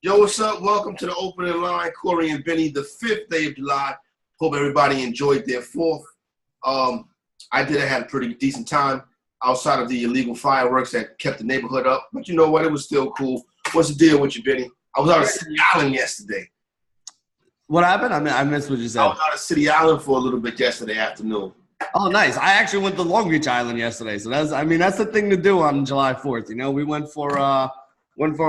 Yo, what's up? Welcome to the opening line, Corey and Benny, the 5th day of July. Hope everybody enjoyed their 4th. I had a pretty decent time outside of the illegal fireworks that kept the neighborhood up. But you know what? It was still cool. What's the deal with you, Benny? I was out of City Island yesterday. What happened? I missed what you said. I was out of City Island for a little bit yesterday afternoon. Oh, nice. I actually went to Long Beach Island yesterday. So that's the thing to do on July 4th. You know, we went for a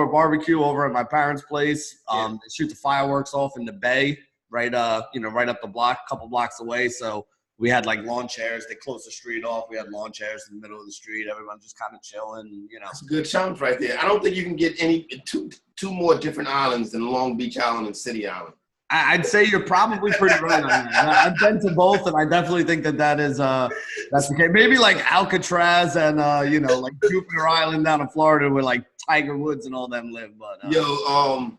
barbecue over at my parents' place. They shoot the fireworks off in the bay, right up the block, a couple blocks away. So we had like lawn chairs. They closed the street off. We had lawn chairs in the middle of the street. Everyone just kind of chilling, you know. That's a good challenge right there. I don't think you can get two more different islands than Long Beach Island and City Island. I'd say you're probably pretty right on that. I've been to both, and I definitely think that's the case. Maybe like Alcatraz and like Jupiter Island down in Florida, where like Tiger Woods and all them live. But I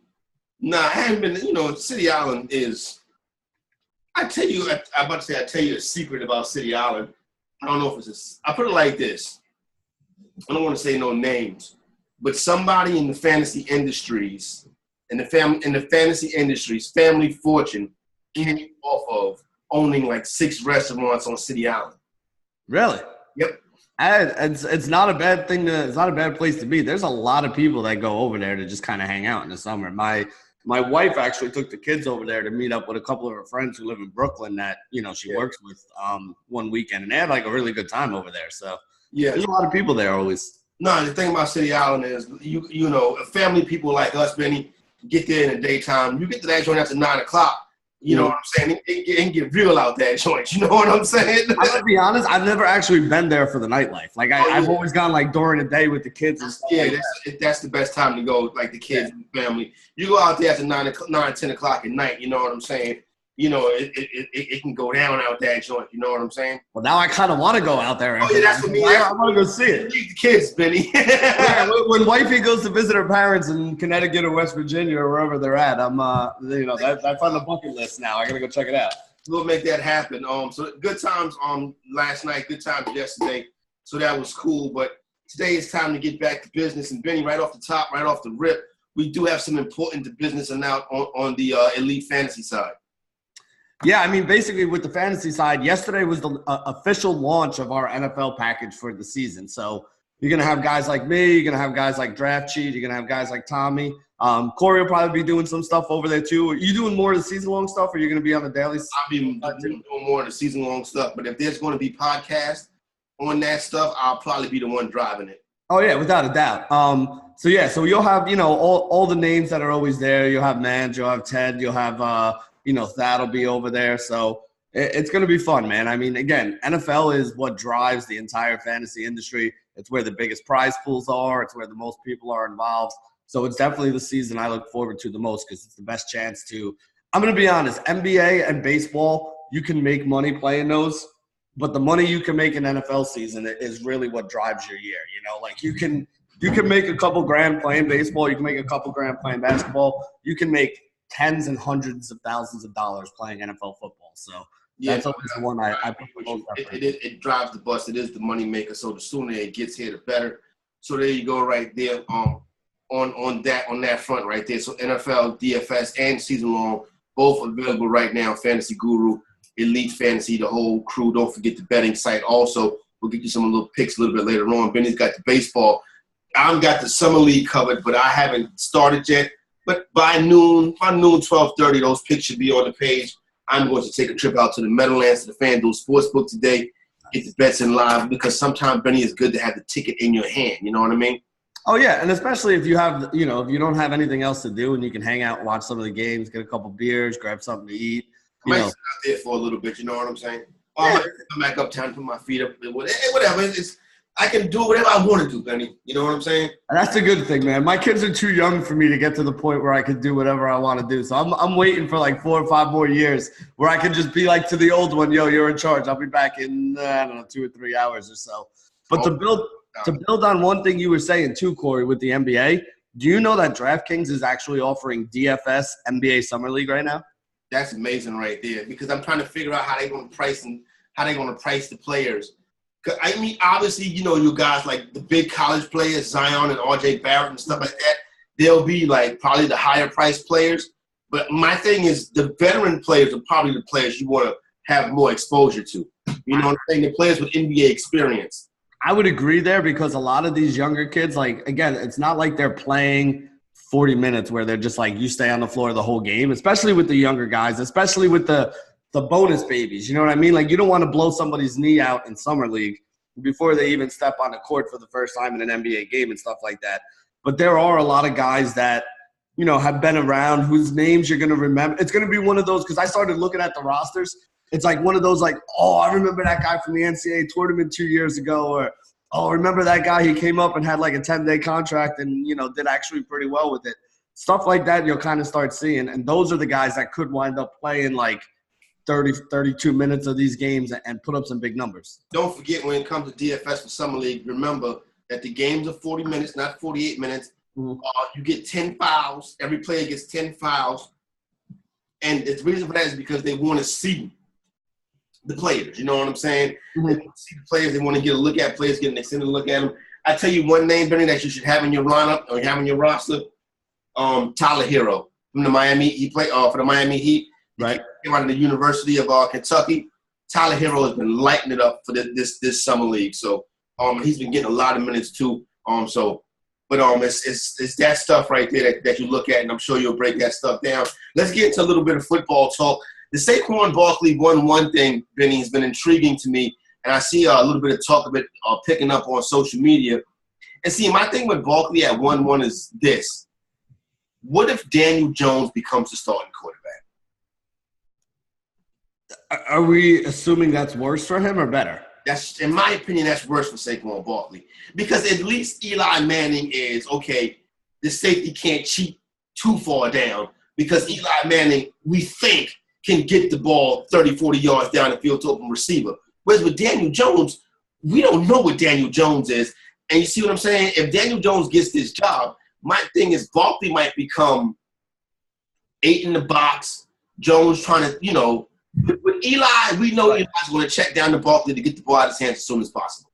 haven't been. You know, City Island is. I tell you a secret about City Island. I don't know if I put it like this. I don't want to say no names, but somebody in the fantasy industries. In the fantasy industry's family fortune came off of owning like 6 restaurants on City Island. Really? Yep. It's not a bad thing it's not a bad place to be. There's a lot of people that go over there to just kind of hang out in the summer. My wife actually took the kids over there to meet up with a couple of her friends who live in Brooklyn that, she works with one weekend, and they had like a really good time over there. So there's a lot of people there always. No, the thing about City Island is family people like us, Benny, get there in the daytime. You get to that joint after 9 o'clock. You know what I'm saying? It can get real out that joint. You know what I'm saying? I'm gonna be honest. I've never actually been there for the nightlife. Like I've always gone like during the day with the kids and stuff. Yeah, that's the best time to go. Like the kids and the family. You go out there after 10 o'clock at night. You know what I'm saying? It can go down out that joint. You know what I'm saying? Well, now I kind of want to go out there. Oh, yeah, that's what me. I want to go see it. Leave the kids, Benny. When wifey goes to visit her parents in Connecticut or West Virginia or wherever they're at, I'm, that's on the bucket list now. I got to go check it out. We'll make that happen. So good times last night, good times yesterday. So that was cool. But today it's time to get back to business. And Benny, right off the top, right off the rip, we do have some important business announced on the Elite Fantasy side. Yeah, I mean, basically with the fantasy side, yesterday was the official launch of our NFL package for the season. So you're going to have guys like me. You're going to have guys like Draft Cheat. You're going to have guys like Tommy. Corey will probably be doing some stuff over there too. Are you doing more of the season-long stuff, or are you going to be on the daily? I'll be doing more of the season-long stuff. But if there's going to be podcasts on that stuff, I'll probably be the one driving it. Oh, yeah, without a doubt. So you'll have, all the names that are always there. You'll have Mans, you'll have Ted, you'll have That'll be over there. So it's going to be fun, man. I mean, again, NFL is what drives the entire fantasy industry. It's where the biggest prize pools are. It's where the most people are involved. So it's definitely the season I look forward to the most because it's the best chance to – I'm going to be honest. NBA and baseball, you can make money playing those, but the money you can make in NFL season is really what drives your year. Like you can make a couple grand playing baseball. You can make a couple grand playing basketball. You can make – tens and hundreds of thousands of dollars playing NFL football. So that's always the one I put the most effort in. It drives the bus. It is the money maker. So the sooner it gets here, the better. So there you go right there on that front right there. So NFL, DFS, and season long, both available right now. Fantasy Guru, Elite Fantasy, the whole crew. Don't forget the betting site. Also, we'll get you some little picks a little bit later on. Benny's got the baseball. I've got the summer league covered, but I haven't started yet. But by noon, 12:30, those picks should be on the page. I'm going to take a trip out to the Meadowlands, to the FanDuel Sportsbook today, get the bets in live, because sometimes, Benny, it's good to have the ticket in your hand. You know what I mean? Oh, yeah, and especially if you have, if you don't have anything else to do and you can hang out and watch some of the games, get a couple beers, grab something to eat. I might sit out there for a little bit, you know what I'm saying? Or I might come back uptown, put my feet up, whatever. I can do whatever I want to do, Benny. You know what I'm saying? And that's a good thing, man. My kids are too young for me to get to the point where I could do whatever I want to do. So I'm waiting for like 4 or 5 more years where I can just be like to the old one, yo, you're in charge. I'll be back in, 2 or 3 hours or so. But to build on one thing you were saying too, Corey, with the NBA, do you know that DraftKings is actually offering DFS NBA Summer League right now? That's amazing right there, because I'm trying to figure out how they're going to price the players. I mean, obviously, you guys like the big college players, Zion and RJ Barrett and stuff like that, they'll be like probably the higher priced players. But my thing is the veteran players are probably the players you want to have more exposure to. You know what I'm saying? The players with NBA experience. I would agree there because a lot of these younger kids, like, again, it's not like they're playing 40 minutes where they're just like, you stay on the floor the whole game, especially with the younger guys, especially with the bonus babies. You know what I mean? Like, you don't want to blow somebody's knee out in summer league before they even step on the court for the first time in an NBA game and stuff like that. But there are a lot of guys that, you know, have been around whose names you're going to remember. It's going to be one of those, because I started looking at the rosters. It's like one of those like, oh, I remember that guy from the NCAA tournament 2 years ago, or, oh, remember that guy, he came up and had like a 10-day contract and, you know, did actually pretty well with it. Stuff like that you'll kind of start seeing. And those are the guys that could wind up playing like 30, 32 minutes of these games and put up some big numbers. Don't forget when it comes to DFS for Summer League, remember that the games are 40 minutes, not 48 minutes. Mm-hmm. You get 10 fouls. Every player gets 10 fouls. And the reason for that is because they want to see the players. You know what I'm saying? Mm-hmm. They want to see the players. They want to get a look at players, get an extended look at them. I tell you one name, Benny, that you should have in your lineup or have in your roster, Tyler Hero from the Miami. He played for the Miami Heat. Right. He came out of the University of Kentucky. Tyler Hero has been lighting it up for this summer league. So he's been getting a lot of minutes too. But it's that stuff right there that you look at, and I'm sure you'll break that stuff down. Let's get into a little bit of football talk. The Saquon Barkley 1-1 thing, Benny, has been intriguing to me, and I see a little bit of talk of it picking up on social media. And see, my thing with Barkley at 1-1 is this. What if Daniel Jones becomes the starting quarterback? Are we assuming that's worse for him or better? That's, in my opinion, that's worse for Saquon Barkley. Because at least Eli Manning is, okay, the safety can't cheat too far down because Eli Manning, we think, can get the ball 30, 40 yards down the field to open receiver. Whereas with Daniel Jones, we don't know what Daniel Jones is. And you see what I'm saying? If Daniel Jones gets this job, my thing is Barkley might become 8 in the box, Jones trying to, you know, with Eli, we know Eli's going to check down to Barkley to get the ball out of his hands as soon as possible.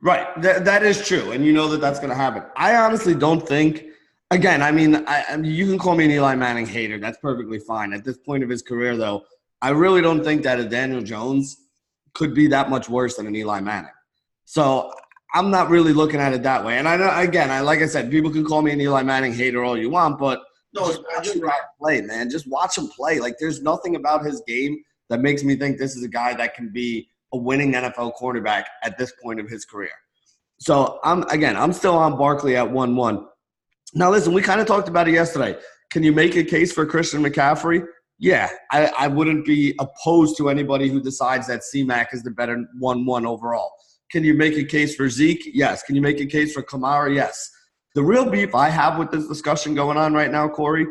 Right. That is true, and you know that's going to happen. I honestly don't think – again, I mean, you can call me an Eli Manning hater. That's perfectly fine. At this point of his career, though, I really don't think that a Daniel Jones could be that much worse than an Eli Manning. So I'm not really looking at it that way. And like I said, people can call me an Eli Manning hater all you want, but just watch him play, man. Just watch him play. Like, there's nothing about his game that makes me think this is a guy that can be a winning NFL quarterback at this point of his career. So, I'm still on Barkley at 1-1. Now, listen, we kind of talked about it yesterday. Can you make a case for Christian McCaffrey? Yeah, I wouldn't be opposed to anybody who decides that C-Mac is the better 1-1 overall. Can you make a case for Zeke? Yes. Can you make a case for Kamara? Yes. The real beef I have with this discussion going on right now, Corey,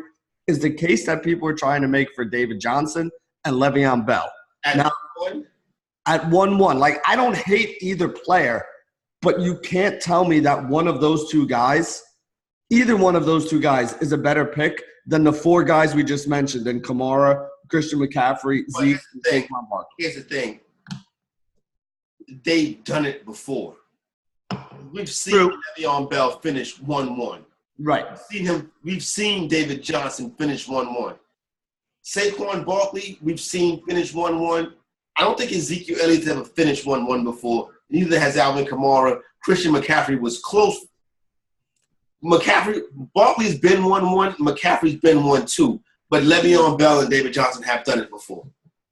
is the case that people are trying to make for David Johnson and Le'Veon Bell. At 1-1. Like, I don't hate either player, but you can't tell me that one of those two guys, either one of those two guys, is a better pick than the four guys we just mentioned in Kamara, Christian McCaffrey, Zeke, and Saquon Barkley. Here's the thing. They've done it before. We've seen Le'Veon Bell finish 1-1. Right. We've seen David Johnson finish 1-1. Saquon Barkley, we've seen finish 1-1. I don't think Ezekiel Elliott's ever finished 1-1 before. Neither has Alvin Kamara. Christian McCaffrey was close. Barkley's been 1-1. McCaffrey's been 1-2. But Le'Veon Bell and David Johnson have done it before.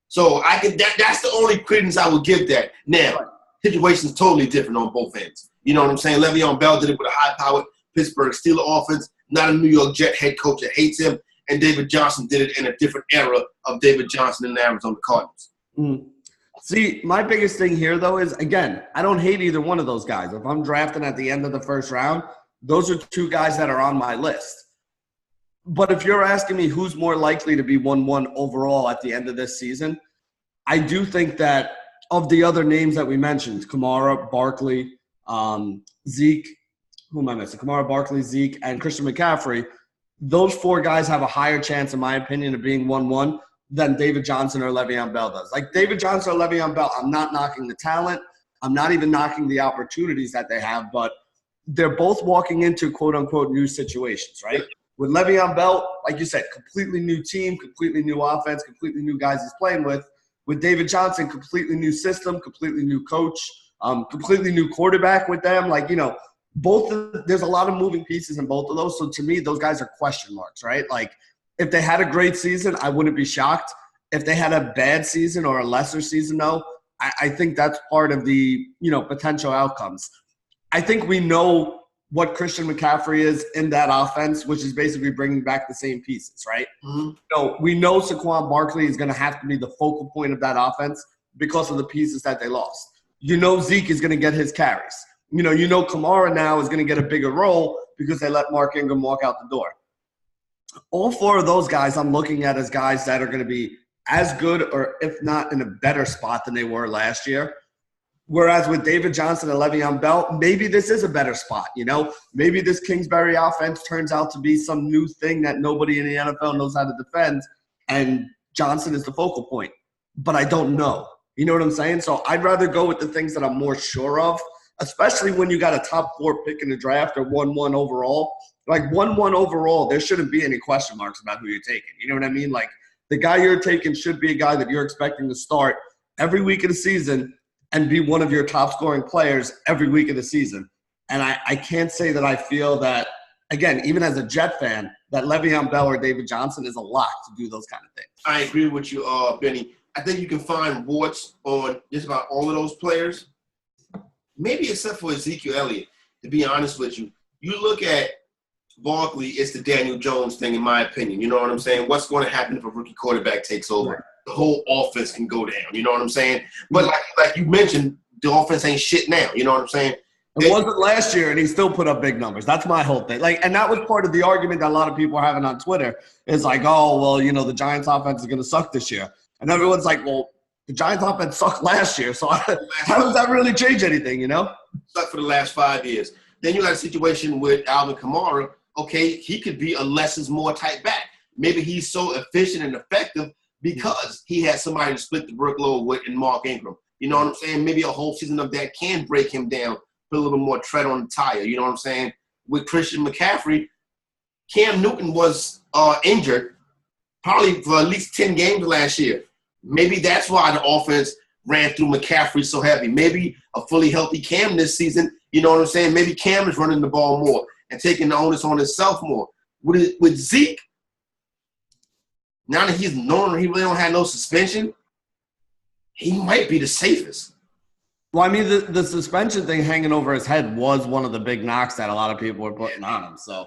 So that's the only credence I would give that. Now, situation's totally different on both ends. You know what I'm saying? Le'Veon Bell did it with a high-powered Pittsburgh Steelers offense, not a New York Jet head coach that hates him. And David Johnson did it in a different era of David Johnson and the Arizona Cardinals. Mm. See, my biggest thing here, though, is, again, I don't hate either one of those guys. If I'm drafting at the end of the first round, those are two guys that are on my list. But if you're asking me who's more likely to be 1-1 overall at the end of this season, I do think that of the other names that we mentioned, Kamara, Barkley, Zeke, who am I missing? Kamara, Barkley, Zeke, and Christian McCaffrey, those four guys have a higher chance, in my opinion, of being 1-1 than David Johnson or Le'Veon Bell does. Like, David Johnson or Le'Veon Bell, I'm not knocking the talent. I'm not even knocking the opportunities that they have, but they're both walking into quote-unquote new situations, right? With Le'Veon Bell, like you said, completely new team, completely new offense, completely new guys he's playing with. With David Johnson, completely new system, completely new coach, completely new quarterback with them. Like, there's a lot of moving pieces in both of those. So to me, those guys are question marks, right? Like, if they had a great season, I wouldn't be shocked. If they had a bad season or a lesser season, though, I think that's part of the, potential outcomes. I think we know what Christian McCaffrey is in that offense, which is basically bringing back the same pieces, right? Mm-hmm. We know Saquon Barkley is going to have to be the focal point of that offense because of the pieces that they lost. Zeke is going to get his carries. Kamara now is going to get a bigger role because they let Mark Ingram walk out the door. All four of those guys I'm looking at as guys that are going to be as good or if not in a better spot than they were last year. Whereas with David Johnson and Le'Veon Bell, maybe this is a better spot, Maybe this Kingsbury offense turns out to be some new thing that nobody in the NFL knows how to defend, and Johnson is the focal point. But I don't know. You know what I'm saying? So I'd rather go with the things that I'm more sure of, especially when you got a top 4 pick in the draft or 1-1 overall. Like 1-1 overall, there shouldn't be any question marks about who you're taking. You know what I mean? Like the guy you're taking should be a guy that you're expecting to start every week of the season and be one of your top scoring players every week of the season. And I can't say that I feel that, again, even as a Jet fan, that Le'Veon Bell or David Johnson is a lock to do those kind of things. I agree with you, Benny. I think you can find warts on just about all of those players, maybe except for Ezekiel Elliott, to be honest with you. You look at Barkley, it's the Daniel Jones thing, in my opinion. You know what I'm saying? What's going to happen if a rookie quarterback takes over? Right. The whole offense can go down. You know what I'm saying? But like you mentioned, the offense ain't shit now. You know what I'm saying? It wasn't last year, and he still put up big numbers. That's my whole thing. And that was part of the argument that a lot of people are having on Twitter. Is like, oh, well, the Giants' offense is going to suck this year. And everyone's like, well, the Giants' offense sucked last year, so how does that really change anything, Sucked for the last 5 years. Then you got a situation with Alvin Kamara. Okay, he could be a less is more type back. Maybe he's so efficient and effective because he has somebody to split the workload with in Mark Ingram. You know what I'm saying? Maybe a whole season of that can break him down, put a little more tread on the tire. You know what I'm saying? With Christian McCaffrey, Cam Newton was injured probably for at least 10 games last year. Maybe that's why the offense ran through McCaffrey so heavy. Maybe a fully healthy Cam this season, you know what I'm saying? Maybe Cam is running the ball more and taking the onus on himself more. With Zeke, now that he's known he really don't have no suspension, he might be the safest. Well, I mean, the suspension thing hanging over his head was one of the big knocks that a lot of people were putting on him. So,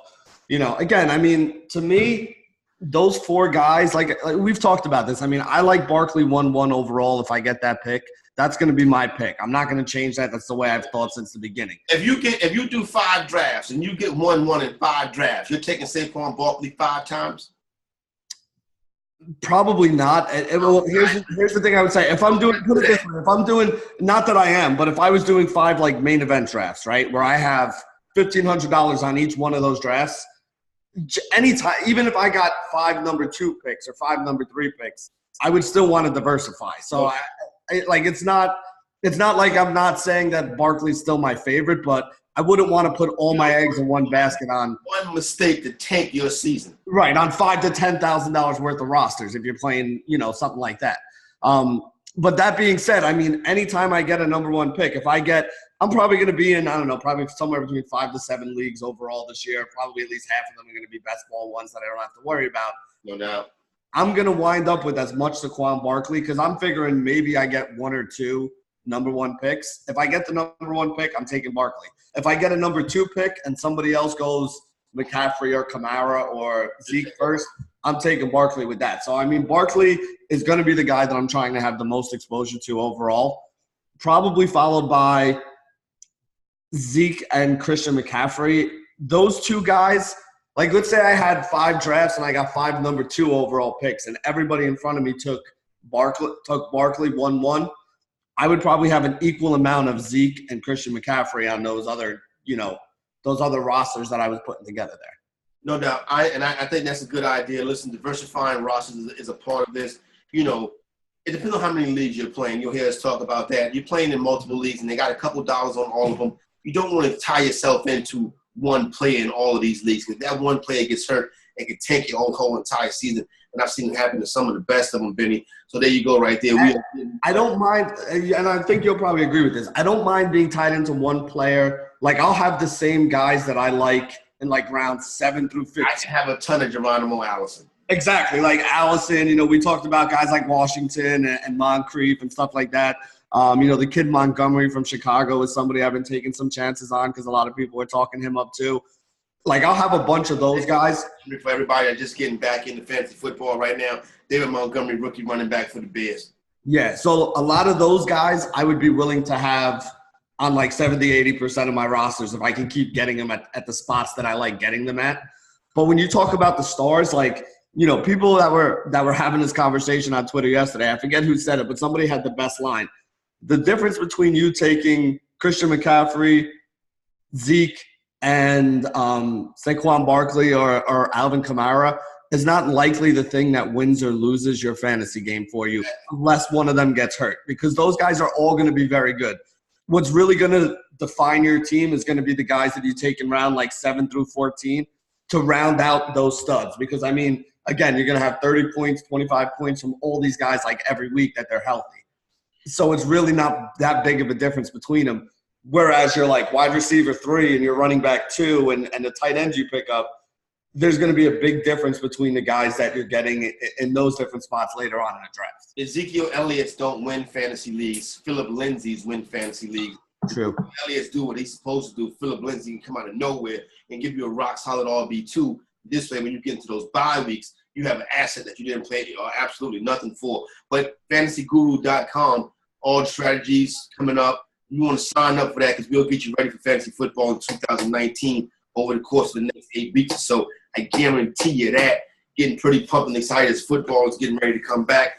again, I mean, to me, those 4 guys, like we've talked about this. I mean, I like Barkley 1-1 overall if I get that pick. That's going to be my pick. I'm not going to change that. That's the way I've thought since the beginning. If you do 5 drafts and you get 1-1 in 5 drafts, you're taking Saquon Barkley 5 times? Probably not. Here's the thing I would say. If I'm doing, put it this way, if I'm doing, not that I am, but if I was doing 5 like main event drafts, right, where I have $1,500 on each one of those drafts, anytime, even if I got 5 number 2 picks or 5 number 3 picks, I would still want to diversify. So it's not like I'm not saying that Barkley's still my favorite, but I wouldn't want to put all my eggs in one basket on one mistake to tank your season. Right, on $5,000 to $10,000 worth of rosters if you're playing, something like that. But that being said, I mean, anytime I get a number 1 pick, I'm probably going to be in, probably somewhere between 5 to 7 leagues overall this year. Probably at least half of them are going to be best ball ones that I don't have to worry about. No doubt. I'm going to wind up with as much Saquon Barkley because I'm figuring maybe I get 1 or 2 number 1 picks. If I get the number 1 pick, I'm taking Barkley. If I get a number 2 pick and somebody else goes McCaffrey or Kamara or Zeke first, I'm taking Barkley with that. So, I mean, Barkley is going to be the guy that I'm trying to have the most exposure to overall, probably followed by Zeke and Christian McCaffrey. Those 2 guys, like let's say I had 5 drafts and I got 5 number 2 overall picks and everybody in front of me took Barkley 1-1. I would probably have an equal amount of Zeke and Christian McCaffrey on those other rosters that I was putting together there. No doubt. I think that's a good idea. Listen, diversifying rosters is a part of this. It depends on how many leagues you're playing. You'll hear us talk about that. You're playing in multiple leagues, and they got a couple dollars on all of them. You don't want to tie yourself into one player in all of these leagues because that one player gets hurt, and can tank your whole entire season. And I've seen it happen to some of the best of them, Benny. So there you go right there. I don't mind, and I think you'll probably agree with this. I don't mind being tied into one player. Like, I'll have the same guys that I like in, like, rounds 7 through 15. I can have a ton of Geronimo Allison. Exactly. Like Allison, we talked about guys like Washington and Moncrief and stuff like that. The kid Montgomery from Chicago is somebody I've been taking some chances on because a lot of people are talking him up too. Like, I'll have a bunch of those guys. For everybody that's just getting back into fantasy football right now, David Montgomery, rookie running back for the Bears. Yeah, so a lot of those guys I would be willing to have on like 70, 80% of my rosters if I can keep getting them at the spots that I like getting them at. But when you talk about the stars, like, people that were having this conversation on Twitter yesterday, I forget who said it, but somebody had the best line. The difference between you taking Christian McCaffrey, Zeke, and Saquon Barkley or Alvin Kamara is not likely the thing that wins or loses your fantasy game for you unless one of them gets hurt, because those guys are all going to be very good. What's really going to define your team is going to be the guys that you take in round like 7 through 14 to round out those studs, because, again, you're going to have 30 points, 25 points from all these guys like every week that they're healthy. So it's really not that big of a difference between them. Whereas you're like wide receiver 3 and you're running back 2 and the tight ends you pick up, there's going to be a big difference between the guys that you're getting in those different spots later on in the draft. Ezekiel Elliott's don't win fantasy leagues. Philip Lindsay's win fantasy leagues. True. Elliott's do what he's supposed to do. Philip Lindsay can come out of nowhere and give you a rock-solid RB2. This way, when you get into those bye weeks, you have an asset that you didn't play or absolutely nothing for. But fantasyguru.com, all strategies coming up. You want to sign up for that because we'll get you ready for fantasy football in 2019 over the course of the next 8 weeks or so. I guarantee you that. Getting pretty pumped and excited as football is getting ready to come back.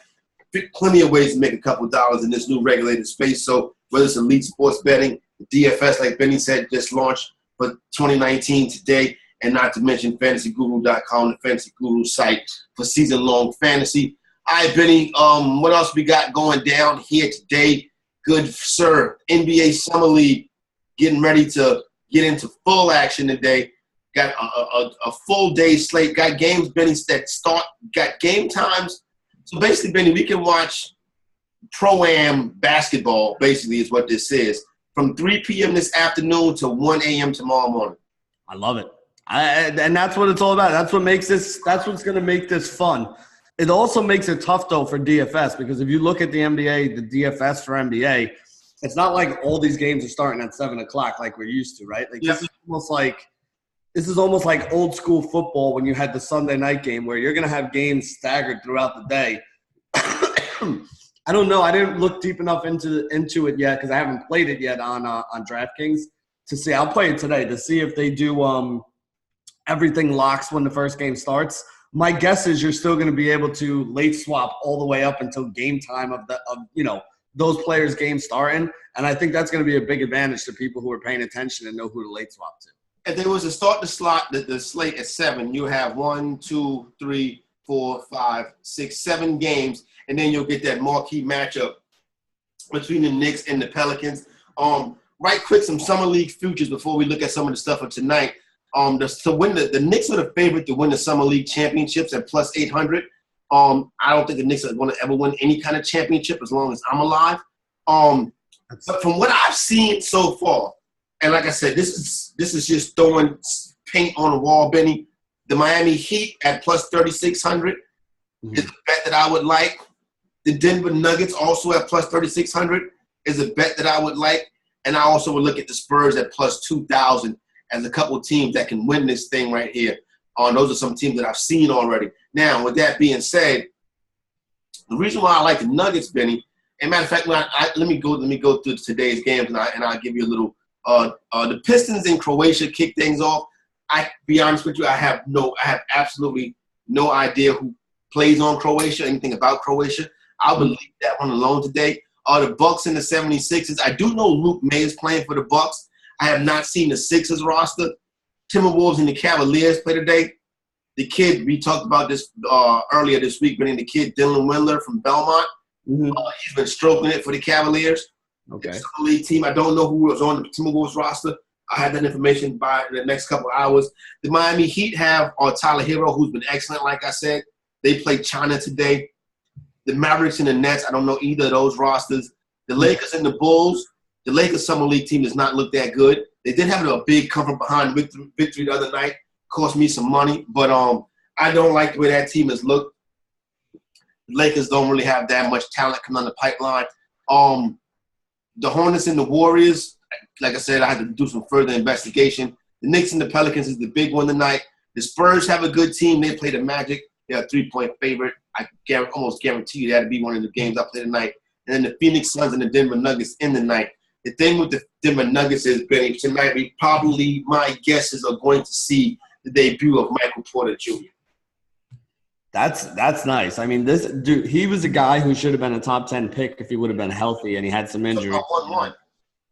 Plenty of ways to make a couple dollars in this new regulated space. So whether it's elite sports betting, DFS, like Benny said, just launched for 2019 today, and not to mention fantasyguru.com, the Fantasy Guru site for season-long fantasy. All right, Benny, what else we got going down here today? Good, sir. NBA Summer League getting ready to get into full action today. Got a full day slate. Got games, Benny, that start. Got game times. So basically, Benny, we can watch Pro-Am basketball, basically, is what this is, from 3 p.m. this afternoon to 1 a.m. tomorrow morning. I love it. And that's what it's all about. That's what makes this – that's what's going to make this fun. It also makes it tough, though, for DFS, because if you look at the NBA, the DFS for NBA, it's not like all these games are starting at 7 o'clock like we're used to, right? Like, yeah. This is almost like old school football when you had the Sunday night game where you're going to have games staggered throughout the day. I don't know. I didn't look deep enough into it yet because I haven't played it yet on DraftKings to see. I'll play it today to see if they do everything locks when the first game starts. My guess is you're still going to be able to late swap all the way up until game time of those players' games starting, and I think that's going to be a big advantage to people who are paying attention and know who to late swap to. If they was to start the slate at 7, you have 1, 2, 3, 4, 5, 6, 7 games, and then you'll get that marquee matchup between the Knicks and the Pelicans. Right quick, some summer league futures before we look at some of the stuff for tonight. The Knicks are the favorite to win the summer league championships at plus 800. I don't think the Knicks are going to ever win any kind of championship as long as I'm alive. But from what I've seen so far, and like I said, this is just throwing paint on the wall, Benny. The Miami Heat at plus 3,600 is a bet that I would like. The Denver Nuggets also at plus 3,600 is a bet that I would like. And I also would look at the Spurs at plus 2,000 as a couple of teams that can win this thing right here. Those are some teams that I've seen already. Now, with that being said, the reason why I like the Nuggets, Benny, and matter of fact, let me go through today's games and I'll give you a little. The Pistons in Croatia kick things off. I be honest with you, I have absolutely no idea who plays on Croatia, anything about Croatia. I will leave that one alone today. The Bucks and the 76ers. I do know Luke May is playing for the Bucks. I have not seen the Sixers roster. Timberwolves and the Cavaliers play today. The kid, we talked about this earlier this week, but the kid Dylan Windler from Belmont. He's been stroking it for the Cavaliers. Okay. The summer league team. I don't know who was on the Timberwolves roster. I have that information by the next couple of hours. The Miami Heat have Tyler Hero, who's been excellent, like I said. They played China today. The Mavericks and the Nets, I don't know either of those rosters. The Lakers and the Bulls, the Lakers Summer League team does not look that good. They did have a big cover behind victory the other night. Cost me some money, but I don't like the way that team has looked. The Lakers don't really have that much talent coming on the pipeline. The Hornets and the Warriors, like I said, I had to do some further investigation. The Knicks and the Pelicans is the big one tonight. The Spurs have a good team. They play the Magic. They're a 3-point favorite. I almost guarantee you that'll be one of the games I play tonight. And then the Phoenix Suns and the Denver Nuggets in the night. The thing with the Denver Nuggets is, Benny, tonight we probably, my guesses, are going to see the debut of Michael Porter Jr. That's nice. I mean, this dude, he was a guy who should have been a top 10 pick if he would have been healthy and he had some injuries.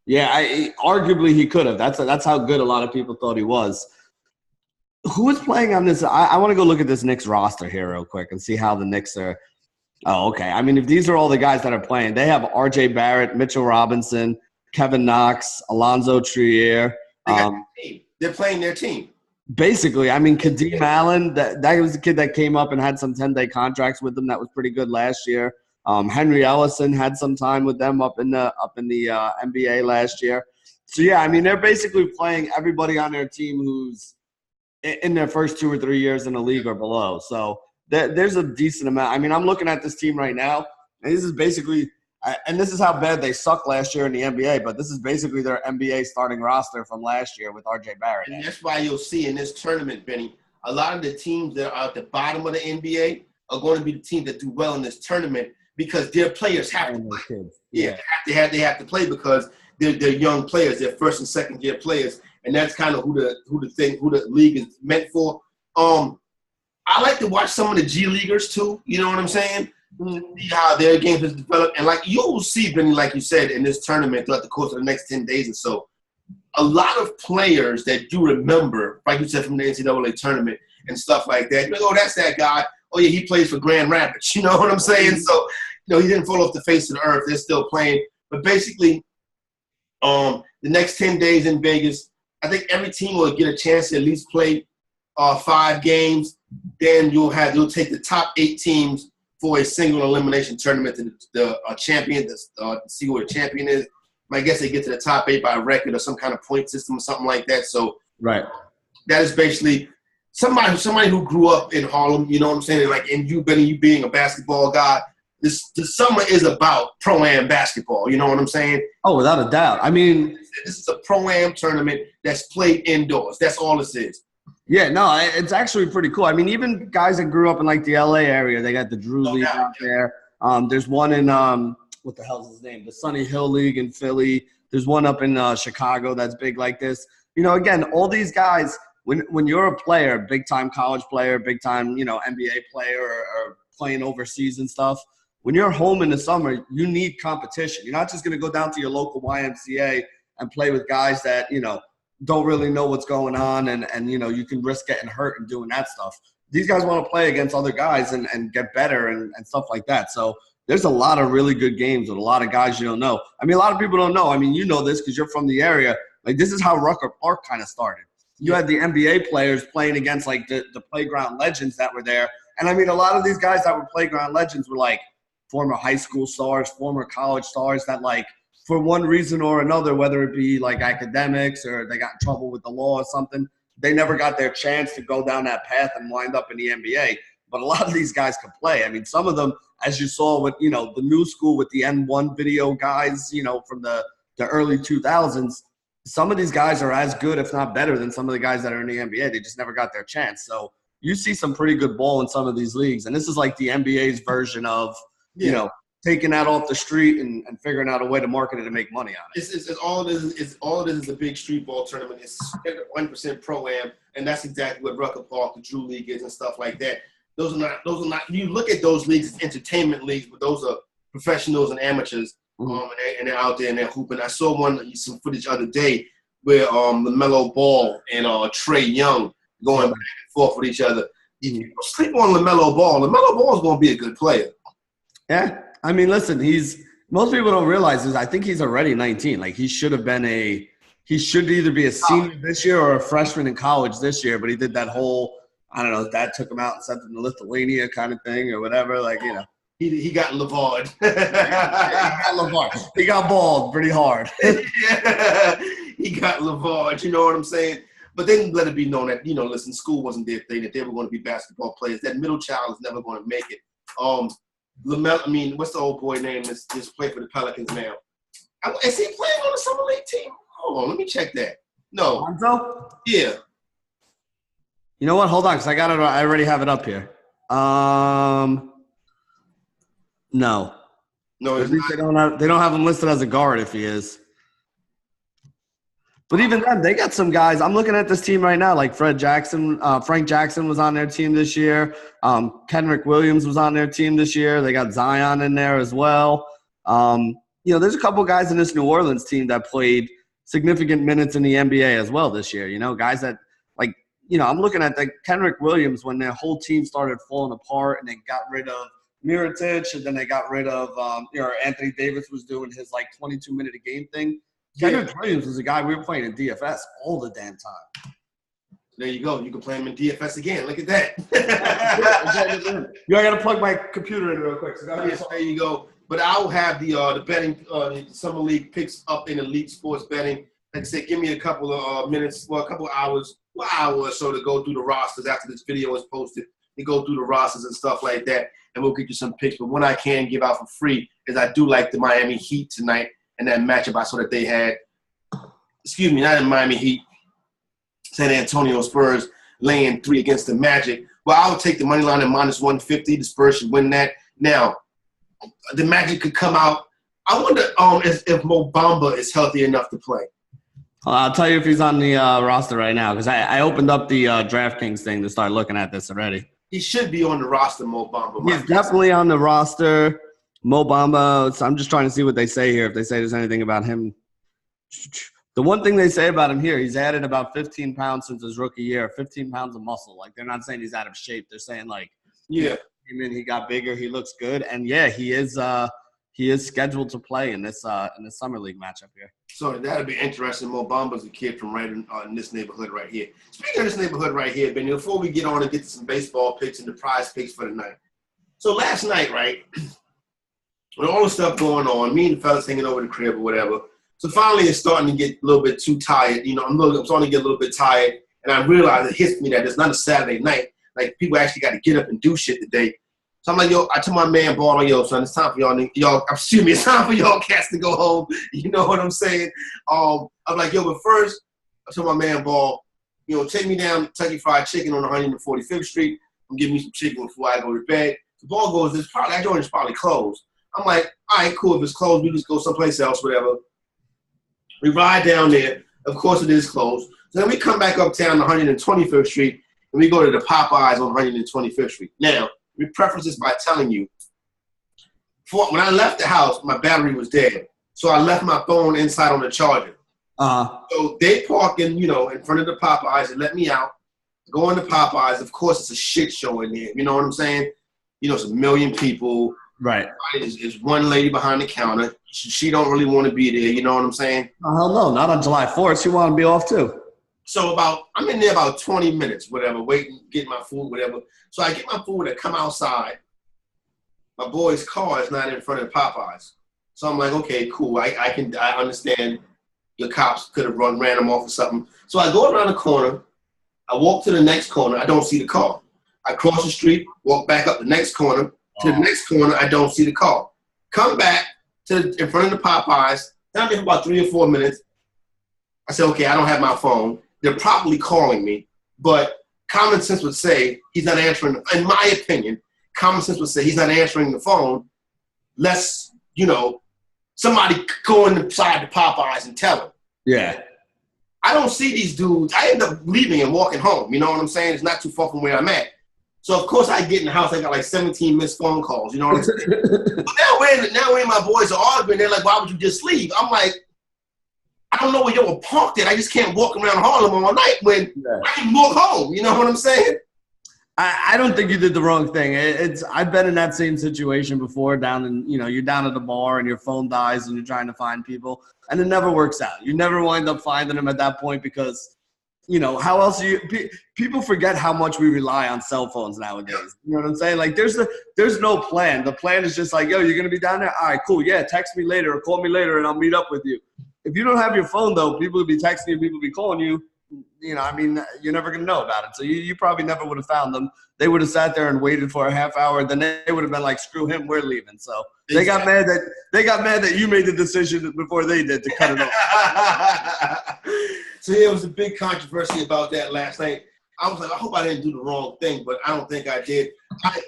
Yeah, arguably he could have. That's how good a lot of people thought he was. Who is playing on this? I want to go look at this Knicks roster here real quick and see how the Knicks are. Oh, okay. I mean, if these are all the guys that are playing, they have R.J. Barrett, Mitchell Robinson, Kevin Knox, Alonzo Trier. They're playing their team. Basically, I mean, Kadeem Allen, that was the kid that came up and had some 10-day contracts with them. That was pretty good last year. Henry Ellison had some time with them up in the NBA last year. So, yeah, I mean, they're basically playing everybody on their team who's in their first 2 or 3 years in the league or below. So there's a decent amount. I mean, I'm looking at this team right now, and this is basically – and this is how bad they sucked last year in the NBA, but this is basically their NBA starting roster from last year with R.J. Barrett. And that's why you'll see in this tournament, Benny, a lot of the teams that are at the bottom of the NBA are going to be the teams that do well in this tournament because their players have to play. Yeah, they have to play because they're young players. They're first and second year players, and that's kind of who the league is meant for. I like to watch some of the G Leaguers too. You know what I'm saying? See how their game has developed, and like you will see, Benny, like you said, in this tournament throughout the course of the next 10 days or so, a lot of players that you remember, like you said, from the NCAA tournament and stuff like that. You're like, oh, that's that guy. Oh yeah, he plays for Grand Rapids. You know what I'm saying? So, he didn't fall off the face of the earth. They're still playing, but basically, the next 10 days in Vegas, I think every team will get a chance to at least play 5 games. Then you'll take the top 8 teams for a single elimination tournament to the champion, to see who the champion is. I guess they get to the top 8 by record or some kind of point system or something like that. So right, that is basically somebody who grew up in Harlem. You know what I'm saying? Like, and you, Benny, you being a basketball guy, the summer is about pro-am basketball. You know what I'm saying? Oh, without a doubt. I mean, this is a pro-am tournament that's played indoors. That's all this is. Yeah, no, it's actually pretty cool. I mean, even guys that grew up in like the LA area, they got the Drew League out there. There's one in what the hell's his name? The Sunny Hill League in Philly. There's one up in Chicago that's big like this. Again, all these guys, when you're a player, big time college player, big time NBA player or playing overseas and stuff, when you're home in the summer, you need competition. You're not just going to go down to your local YMCA and play with guys that don't really know what's going on and you can risk getting hurt and doing that stuff. These guys want to play against other guys and get better and stuff like that. So there's a lot of really good games with a lot of guys you don't know. I mean, a lot of people don't know. I mean, you know this because you're from the area. Like, this is how Rucker Park kind of started. You had the NBA players playing against, like, the playground legends that were there. And, I mean, a lot of these guys that were playground legends were, like, former high school stars, former college stars that, like, for one reason or another, whether it be like academics or they got in trouble with the law or something, they never got their chance to go down that path and wind up in the NBA. But a lot of these guys can play. I mean, some of them, as you saw with, the new school with the N1 video guys, from the early 2000s, some of these guys are as good, if not better, than some of the guys that are in the NBA. They just never got their chance. So you see some pretty good ball in some of these leagues. And this is like the NBA's version of, taking that off the street and figuring out a way to market it and make money on it. It's all it is a big street ball tournament. It's 100% pro-am, and that's exactly what Rucker Park, the Drew League is and stuff like that. Those are not. You look at those leagues as entertainment leagues, but those are professionals and amateurs, and they're out there and they're hooping. I saw some footage the other day where LaMelo Ball and Trae Young going back and forth with each other. If you sleep on LaMelo Ball is going to be a good player. Yeah. I mean, listen, most people don't realize this. I think he's already 19. Like, he should have been a he should either be a senior this year or a freshman in college this year, but he did that whole, I don't know, his dad took him out and sent him to Lithuania kind of thing or whatever. Like, you know. He got Lavard. He got balled pretty hard. Yeah, he got Lavard. You know what I'm saying? But then let it be known that, listen, school wasn't their thing, that they were going to be basketball players. That middle child is never going to make it. LaMelo, what's the old boy name that's just playing for the Pelicans now? Is he playing on the summer league team? Hold on, let me check that. No. Lonzo? Yeah. You know what? Hold on, because I already have it up here. No. No, at least they don't have him listed as a guard if he is. But even then, they got some guys. I'm looking at this team right now, like Frank Jackson was on their team this year. Kenrick Williams was on their team this year. They got Zion in there as well. There's a couple guys in this New Orleans team that played significant minutes in the NBA as well this year. Guys that, I'm looking at Kenrick Williams when their whole team started falling apart and they got rid of Mirotic, and then they got rid of Anthony Davis was doing his 22-minute a game thing. Kenrick Williams was a guy we were playing in DFS all the damn time. There you go. You can play him in DFS again. Look at that. I got to plug my computer in real quick. So there you go. But I'll have the betting summer league picks up in Elite Sports Betting. Like I said, give me a couple of minutes, a couple of hours, an hour or so to go through the rosters after this video is posted. You go through the rosters and stuff like that, and we'll get you some picks. But what I can give out for free is I do like the Miami Heat tonight. And that matchup I saw that they had, not in Miami Heat, San Antonio Spurs laying 3 against the Magic. Well, I would take the money line at -150. The Spurs should win that. Now, the Magic could come out. I wonder if Mo Bamba is healthy enough to play. I'll tell you if he's on the roster right now because I opened up the DraftKings thing to start looking at this already. He should be on the roster, Mo Bamba. He's definitely on the roster. Mo Bamba, so I'm just trying to see what they say here, if they say there's anything about him. The one thing they say about him here, he's added about 15 pounds since his rookie year, 15 pounds of muscle. They're not saying he's out of shape. They're saying, he got bigger, he looks good. And, he is scheduled to play in this summer league matchup here. So that'll be interesting. Mo Bamba's a kid from right in this neighborhood right here. Speaking of this neighborhood right here, Benny, before we get on and get to some baseball picks and the prize picks for the night. So last night, right, with all the stuff going on, me and the fellas hanging over the crib or whatever. So finally it's starting to get a little bit too tired. I'm starting to get a little bit tired. And I realize it hits me that it's not a Saturday night. People actually got to get up and do shit today. So I'm like, I told my man, Ball, son, it's time for it's time for y'all cats to go home. You know what I'm saying? I'm like, but first, I told my man, Ball, take me down to Kentucky Fried Chicken on 145th Street and give me some chicken before I go to bed. The Ball goes, that joint is probably closed. I'm like, all right, cool. If it's closed, we just go someplace else, whatever. We ride down there. Of course, it is closed. So then we come back uptown to 125th Street, and we go to the Popeyes on 125th Street. Now, we preface this by telling you, when I left the house, my battery was dead. So I left my phone inside on the charger. So they park in front of the Popeyes and let me out. Go into Popeyes. Of course, it's a shit show in there. You know what I'm saying? It's 1 million people. Right. There's one lady behind the counter. She don't really want to be there. You know what I'm saying? Oh, hell no. Not on July 4th. She want to be off too. So I'm in there about 20 minutes, whatever, waiting, getting my food, whatever. So I get my food and come outside. My boy's car is not in front of Popeyes. So I'm like, okay, cool. I understand the cops could have ran him off or something. So I go around the corner. I walk to the next corner. I don't see the car. I cross the street, walk back up the next corner. To the next corner, I don't see the car. Come back in front of the Popeyes. Then I'm there for about 3 or 4 minutes. I said, okay, I don't have my phone. They're probably calling me. But common sense would say he's not answering. In my opinion, common sense would say he's not answering the phone. Let's, somebody go inside the Popeyes and tell him. Yeah. I don't see these dudes. I end up leaving and walking home. You know what I'm saying? It's not too far from where I'm at. So, of course, I get in the house. I got like 17 missed phone calls. You know what I'm saying? But now when my boys are arguing, they're like, why would you just leave? I'm like, I don't know where you were parked at. I just can't walk around Harlem all night when I can walk home. You know what I'm saying? I don't think you did the wrong thing. I've been in that same situation before down in, you're down at the bar and your phone dies and you're trying to find people and it never works out. You never wind up finding them at that point because, how else people forget how much we rely on cell phones nowadays. You know what I'm saying? Like there's no plan. The plan is just like, yo, you're going to be down there? All right, cool. Yeah, text me later or call me later and I'll meet up with you. If you don't have your phone though, people will be texting you, people will be calling you. You're never going to know about it. So you probably never would have found them. They would have sat there and waited for a half hour. Then they would have been like, screw him, we're leaving. So they got mad that you made the decision before they did to cut it off. So it was a big controversy about that last night. I was like, I hope I didn't do the wrong thing, but I don't think I did.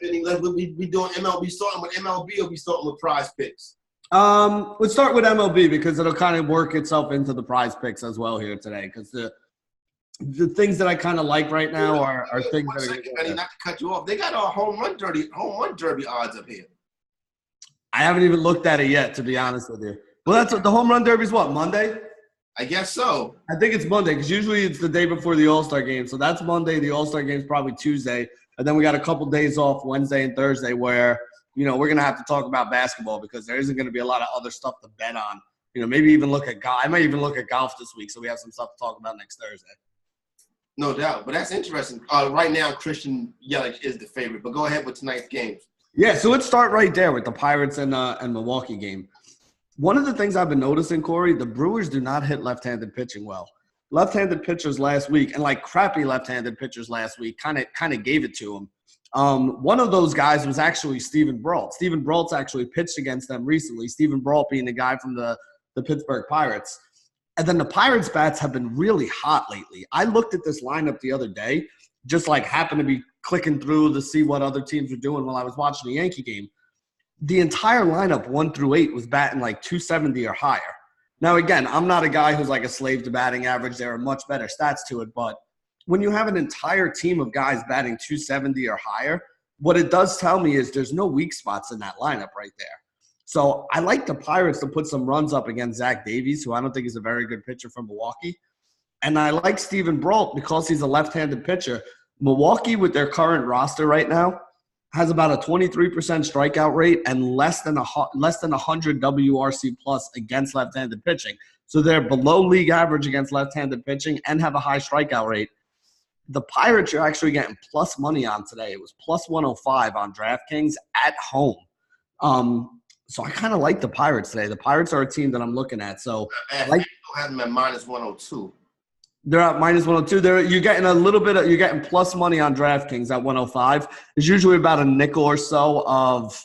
We'll be doing MLB, starting with MLB or be starting with Prize Picks? Let's start with MLB because it'll kind of work itself into the Prize Picks as well here today because the things that I kind of like right now are things that are not to cut you off. They got a home run derby odds up here. I haven't even looked at it yet, to be honest with you. Well, that's the home run derby is what, Monday? I guess so. I think it's Monday because usually it's the day before the All-Star game. So that's Monday. The All-Star game is probably Tuesday. And then we got a couple days off Wednesday and Thursday where, we're going to have to talk about basketball because there isn't going to be a lot of other stuff to bet on. Maybe even look at golf. I might even look at golf this week so we have some stuff to talk about next Thursday. No doubt. But that's interesting. Right now, Christian Yelich is the favorite. But go ahead with tonight's games. Yeah, so let's start right there with the Pirates and Milwaukee game. One of the things I've been noticing, Corey, the Brewers do not hit left-handed pitching well. Left-handed pitchers last week, and like crappy left-handed pitchers last week, kind of gave it to them. One of those guys was actually Steven Brault. Steven Brault's actually pitched against them recently. Steven Brault being the guy from the Pittsburgh Pirates. And then the Pirates bats have been really hot lately. I looked at this lineup the other day, just like happened to be clicking through to see what other teams were doing while I was watching the Yankee game. The entire lineup 1 through 8 was batting like 270 or higher. Now, again, I'm not a guy who's like a slave to batting average. There are much better stats to it. But when you have an entire team of guys batting 270 or higher, what it does tell me is there's no weak spots in that lineup right there. So I like the Pirates to put some runs up against Zach Davies, who I don't think is a very good pitcher from Milwaukee. And I like Steven Brault because he's a left-handed pitcher. Milwaukee, with their current roster right now, has about a 23% strikeout rate and less than 100 WRC plus against left-handed pitching. So they're below league average against left-handed pitching and have a high strikeout rate. The Pirates are actually getting plus money on today. It was plus 105 on DraftKings at home. So I kind of like the Pirates today. The Pirates are a team that I'm looking at. So I like have them at minus 102. They're at minus 102. You're getting you're getting plus money on DraftKings at 105. It's usually about a nickel or so of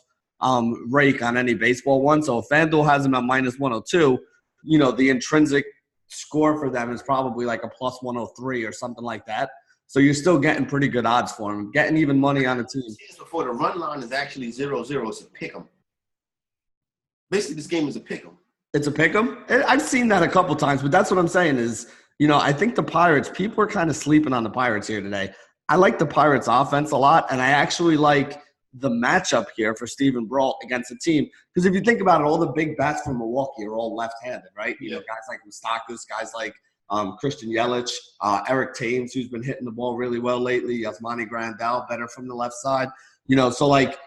rake on any baseball one. So if FanDuel has them at minus 102, the intrinsic score for them is probably like a plus 103 or something like that. So you're still getting pretty good odds for them. Getting even money on a team. Before the run line is actually 0-0. It's a pick 'em. Basically, this game is a pick 'em. It's a pick 'em? I've seen that a couple times, but that's what I'm saying is, I think the Pirates, people are kind of sleeping on the Pirates here today. I like the Pirates offense a lot, and I actually like the matchup here for Steven Brault against the team. Because if you think about it, all the big bats from Milwaukee are all left-handed, right? Guys like Moustakas, guys like Christian Yelich, Eric Thames, who's been hitting the ball really well lately, Yasmani Grandal, better from the left side. So like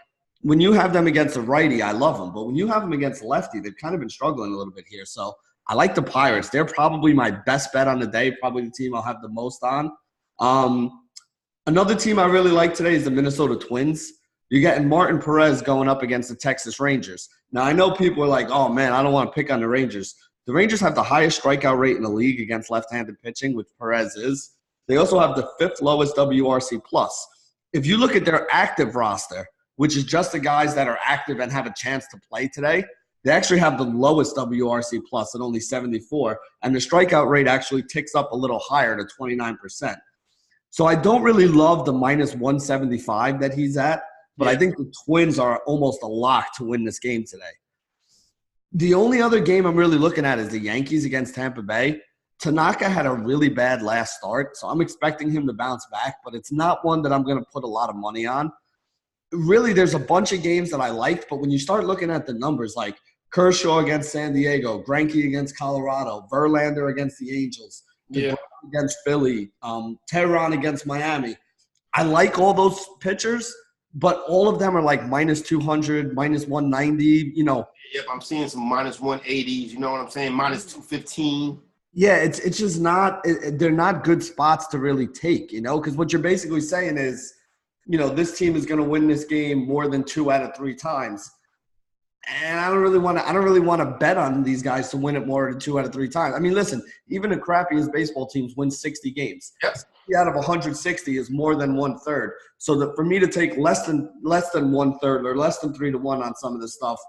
when you have them against a righty, I love them. But when you have them against a lefty, they've kind of been struggling a little bit here. So I like the Pirates. They're probably my best bet on the day, probably the team I'll have the most on. Another team I really like today is the Minnesota Twins. You're getting Martin Perez going up against the Texas Rangers. Now, I know people are like, oh, man, I don't want to pick on the Rangers. The Rangers have the highest strikeout rate in the league against left-handed pitching, which Perez is. They also have the 5th lowest WRC+. If you look at their active roster, which is just the guys that are active and have a chance to play today, they actually have the lowest WRC+ at only 74, and the strikeout rate actually ticks up a little higher to 29%. So I don't really love the minus 175 that he's at, but I think the Twins are almost a lock to win this game today. The only other game I'm really looking at is the Yankees against Tampa Bay. Tanaka had a really bad last start, so I'm expecting him to bounce back, but it's not one that I'm going to put a lot of money on. Really, there's a bunch of games that I liked, but when you start looking at the numbers, like Kershaw against San Diego, Greinke against Colorado, Verlander against the Angels, against Philly, Teheran against Miami, I like all those pitchers, but all of them are like minus 200, minus 190, you know. Yep, I'm seeing some minus 180s, you know what I'm saying? Minus 215. Yeah, it's just not they're not good spots to really take, you know, because what you're basically saying is, you know, this team is going to win this game more than 2 out of 3 times. And I don't really want to bet on these guys to win it more than 2 out of 3 times. I mean, listen, even the crappiest baseball teams win 60 games. Yep. 60 out of 160 is more than 1/3. So that for me to take less than 1/3 or less than 3-1 on some of this stuff,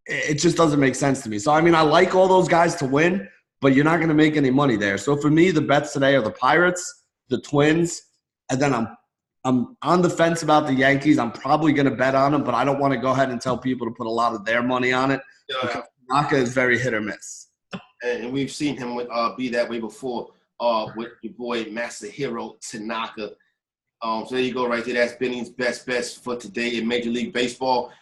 it just doesn't make sense to me. So I mean, I like all those guys to win, but you're not going to make any money there. So for me, the bets today are the Pirates, the Twins, and then I'm on the fence about the Yankees. I'm probably going to bet on them, but I don't want to go ahead and tell people to put a lot of their money on it. Yeah. Tanaka is very hit or miss. And we've seen him be that way before with your boy Masahiro Tanaka. So there you go right there. That's Benny's best for today in Major League Baseball.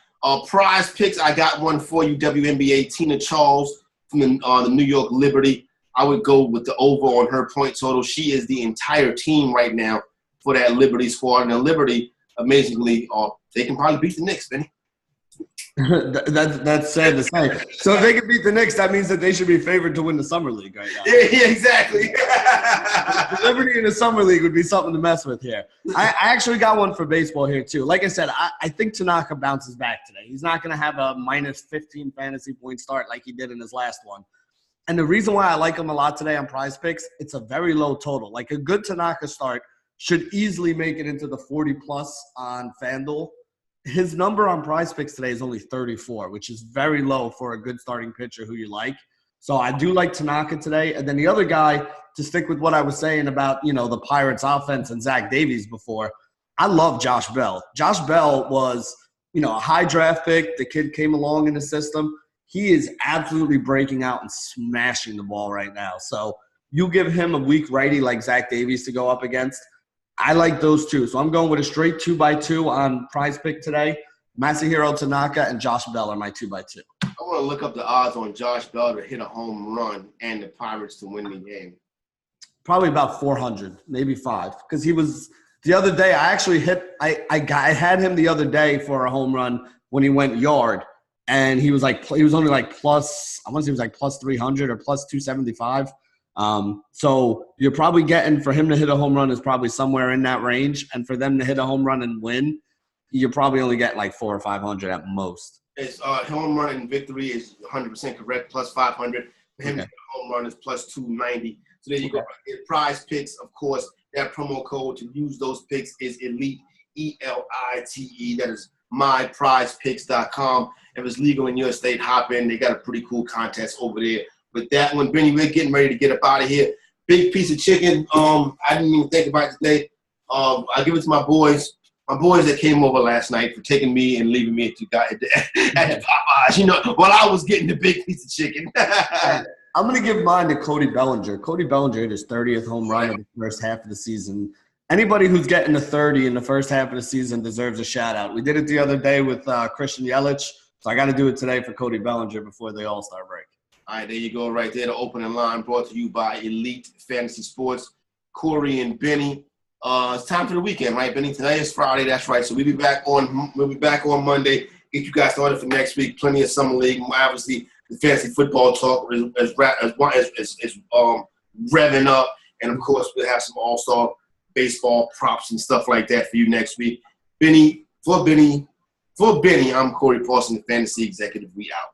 Prize picks, I got one for you, WNBA. Tina Charles from the New York Liberty. I would go with the over on her point total. She is the entire team right now for that Liberty squad. And the Liberty, amazingly, they can probably beat the Knicks, Benny. That's sad to say. So if they can beat the Knicks, that means that they should be favored to win the Summer League right now. Yeah, exactly. The Liberty in the Summer League would be something to mess with here. I actually got one for baseball here, too. Like I said, I think Tanaka bounces back today. He's not going to have a minus 15 fantasy point start like he did in his last one. And the reason why I like him a lot today on Prize Picks, it's a very low total. Like a good Tanaka start should easily make it into the 40-plus on FanDuel. His number on Prize Picks today is only 34, which is very low for a good starting pitcher who you like. So I do like Tanaka today. And then the other guy, to stick with what I was saying about, you know, the Pirates offense and Zach Davies before, I love Josh Bell. Josh Bell was, you know, a high draft pick. The kid came along in the system. He is absolutely breaking out and smashing the ball right now. So you give him a weak righty like Zach Davies to go up against. I like those two. So I'm going with a straight 2x2 on Prize Pick today. Masahiro Tanaka and Josh Bell are my 2x2. I want to look up the odds on Josh Bell to hit a home run and the Pirates to win the game. Probably about 400, maybe 5. Because he was – the other day I actually hit – I had him the other day for a home run when he went yard. And he was only like plus – I want to say he was like plus 300 or plus 275. So you're probably getting, for him to hit a home run is probably somewhere in that range. And for them to hit a home run and win, you're probably only getting like 400 or 500 at most. It's home run and victory is 100% correct, plus 500. For him to hit a home run is plus 290. So there you go. Prize Picks, of course, that promo code to use those picks is ELITE, ELITE. That is myprizepicks.com. If it's legal in your state, hop in. They got a pretty cool contest over there. With that one, Benny, we're getting ready to get up out of here. Big piece of chicken. I didn't even think about it today. I give it to my boys that came over last night for taking me and leaving me at the Popeyes, you know, while I was getting the big piece of chicken. I'm going to give mine to Cody Bellinger. Cody Bellinger hit his 30th home run in the first half of the season. Anybody who's getting a 30 in the first half of the season deserves a shout-out. We did it the other day with Christian Yelich, so I got to do it today for Cody Bellinger before the All-Star break. All right, there you go right there, the opening line brought to you by Elite Fantasy Sports, Corey and Benny. It's time for the weekend, right, Benny? Today is Friday, that's right. So we'll be back on Monday. Get you guys started for next week. Plenty of summer league. Obviously, the fantasy football talk is revving up. And, of course, we'll have some all-star baseball props and stuff like that for you next week. For Benny, I'm Corey Paulson, the Fantasy Executive. We out.